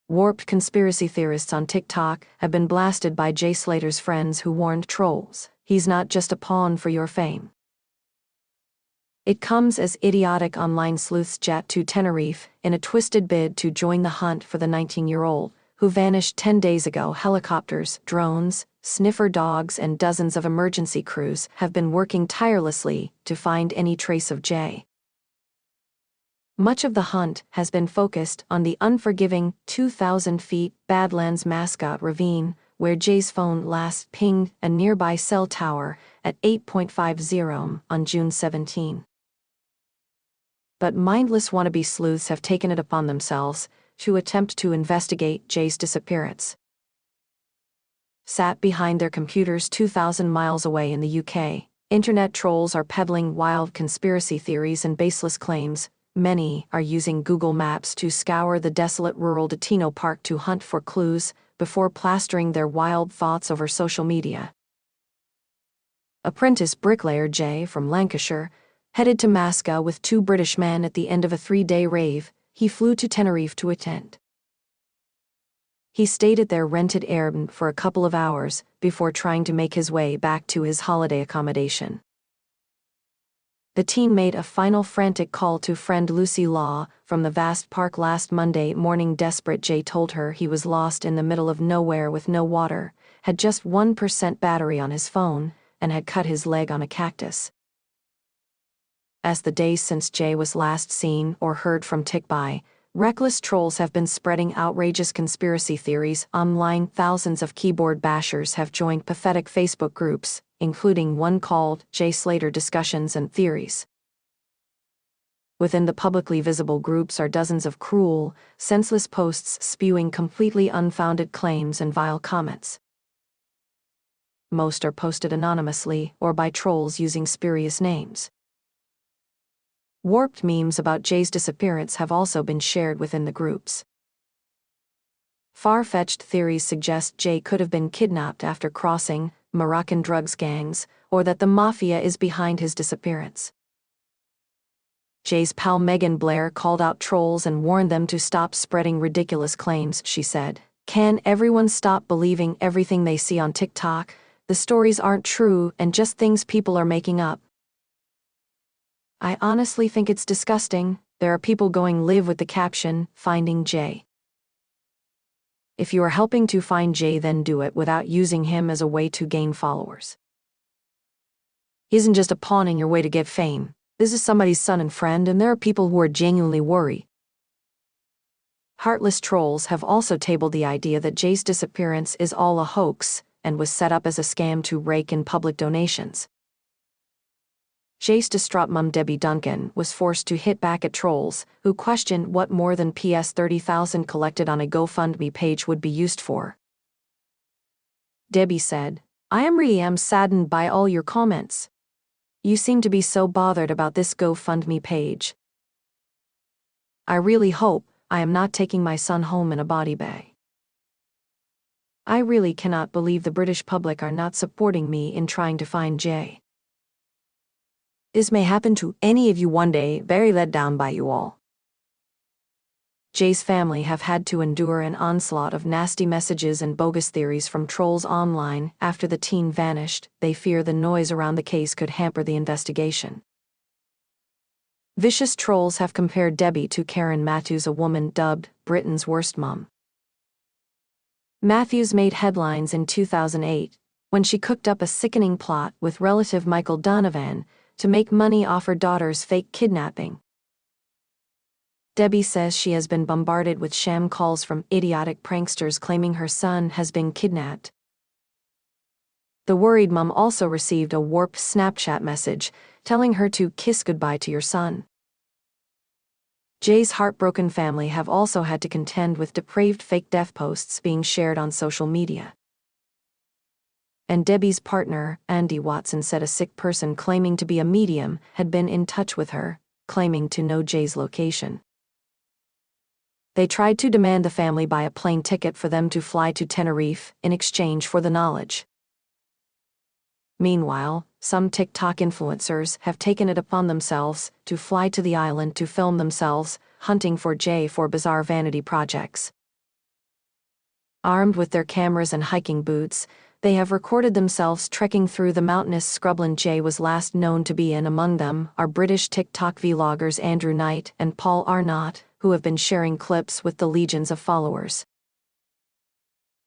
Warped conspiracy theorists on TikTok have been blasted by Jay Slater's friends who warned trolls, "He's not just a pawn for your fame." It comes as idiotic online sleuths jet to Tenerife in a twisted bid to join the hunt for the 19-year-old, who vanished 10 days ago. Helicopters, drones, sniffer dogs and dozens of emergency crews have been working tirelessly to find any trace of Jay. Much of the hunt has been focused on the unforgiving 2,000 feet Badlands Mascot Ravine, where Jay's phone last pinged a nearby cell tower at 8:50 on June 17. But mindless wannabe sleuths have taken it upon themselves to attempt to investigate Jay's disappearance. Sat behind their computers 2,000 miles away in the UK, internet trolls are peddling wild conspiracy theories and baseless claims. Many are using Google Maps to scour the desolate rural Datino Park to hunt for clues before plastering their wild thoughts over social media. Apprentice bricklayer Jay from Lancashire headed to Masca with 2 British men at the end of a 3-day rave he flew to Tenerife to attend. He stayed at their rented Airbnb for a couple of hours before trying to make his way back to his holiday accommodation. The team made a final frantic call to friend Lucy Law from the vast park last Monday morning. Desperate Jay told her he was lost in the middle of nowhere with no water, had just 1% battery on his phone, and had cut his leg on a cactus. As the days since Jay was last seen or heard from tick by, reckless trolls have been spreading outrageous conspiracy theories online. Thousands of keyboard bashers have joined pathetic Facebook groups, including one called Jay Slater Discussions and Theories. Within the publicly visible groups are dozens of cruel, senseless posts spewing completely unfounded claims and vile comments. Most are posted anonymously or by trolls using spurious names. Warped memes about Jay's disappearance have also been shared within the groups. Far-fetched theories suggest Jay could have been kidnapped after crossing Moroccan drugs gangs, or that the mafia is behind his disappearance. Jay's pal Meghan Blair called out trolls and warned them to stop spreading ridiculous claims. She said, "Can everyone stop believing everything they see on TikTok? The stories aren't true and just things people are making up. I honestly think it's disgusting. There are people going live with the caption, 'Finding Jay.' If you are helping to find Jay, then do it without using him as a way to gain followers. He isn't just a pawn in your way to get fame. This is somebody's son and friend, and there are people who are genuinely worried." Heartless trolls have also tabled the idea that Jay's disappearance is all a hoax and was set up as a scam to rake in public donations. Jay's distraught mum Debbie Duncan was forced to hit back at trolls who questioned what more than $30,000 collected on a GoFundMe page would be used for. Debbie said, "I am saddened by all your comments. You seem to be so bothered about this GoFundMe page. I really hope I am not taking my son home in a body bag. I really cannot believe the British public are not supporting me in trying to find Jay. This may happen to any of you one day, very let down by you all." Jay's family have had to endure an onslaught of nasty messages and bogus theories from trolls online after the teen vanished. They fear the noise around the case could hamper the investigation. Vicious trolls have compared Debbie to Karen Matthews, a woman dubbed Britain's worst mum. Matthews made headlines in 2008 when she cooked up a sickening plot with relative Michael Donovan to make money off her daughter's fake kidnapping. Debbie says she has been bombarded with sham calls from idiotic pranksters claiming her son has been kidnapped. The worried mum also received a warped Snapchat message telling her to kiss goodbye to your son. Jay's heartbroken family have also had to contend with depraved fake death posts being shared on social media. And Debbie's partner, Andy Watson, said a sick person claiming to be a medium had been in touch with her, claiming to know Jay's location. They tried to demand the family buy a plane ticket for them to fly to Tenerife in exchange for the knowledge. Meanwhile, some TikTok influencers have taken it upon themselves to fly to the island to film themselves hunting for Jay for bizarre vanity projects. Armed with their cameras and hiking boots, they have recorded themselves trekking through the mountainous scrubland Jay was last known to be in. Among them are British TikTok vloggers Andrew Knight and Paul Arnott, who have been sharing clips with the legions of followers.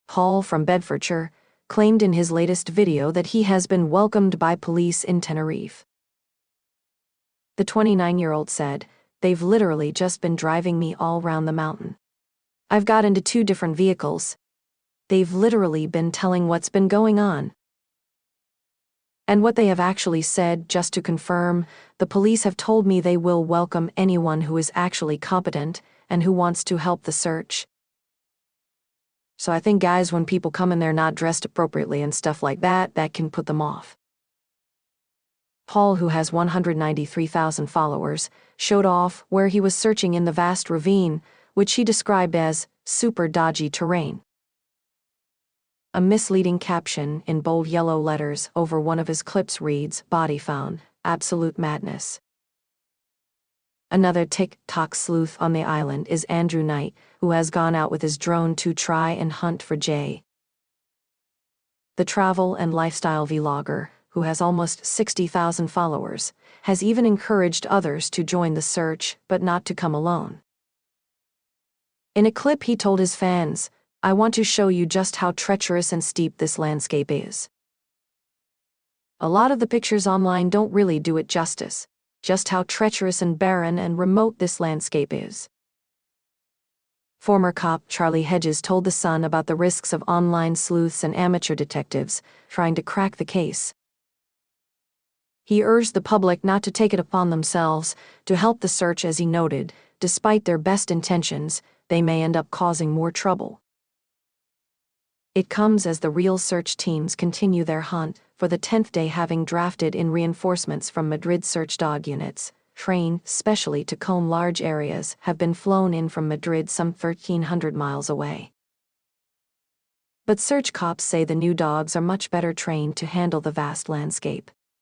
Paul from Bedfordshire claimed in his latest video that he has been welcomed by police in Tenerife. The 29-year-old said, "They've literally just been driving me all round the mountain. I've got into 2 different vehicles. They've literally been telling what's been going on. And what they have actually said, just to confirm, the police have told me they will welcome anyone who is actually competent and who wants to help the search. So I think, guys, when people come in there not dressed appropriately and stuff like that, that can put them off." Paul, who has 193,000 followers, showed off where he was searching in the vast ravine, which he described as super dodgy terrain. A misleading caption in bold yellow letters over one of his clips reads, "Body found, absolute madness." Another TikTok sleuth on the island is Andrew Knight, who has gone out with his drone to try and hunt for Jay. The travel and lifestyle vlogger, who has almost 60,000 followers, has even encouraged others to join the search, but not to come alone. In a clip he told his fans, "I want to show you just how treacherous and steep this landscape is. A lot of the pictures online don't really do it justice, just how treacherous and barren and remote this landscape is." Former cop Charlie Hedges told The Sun about the risks of online sleuths and amateur detectives trying to crack the case. He urged the public not to take it upon themselves to help the search, as he noted, despite their best intentions, they may end up causing more trouble. It comes as the real search teams continue their hunt for the 10th day, having drafted in reinforcements from Madrid. Search dog units, trained specially to comb large areas, have been flown in from Madrid, some 1,300 miles away. But search cops say the new dogs are much better trained to handle the vast landscape.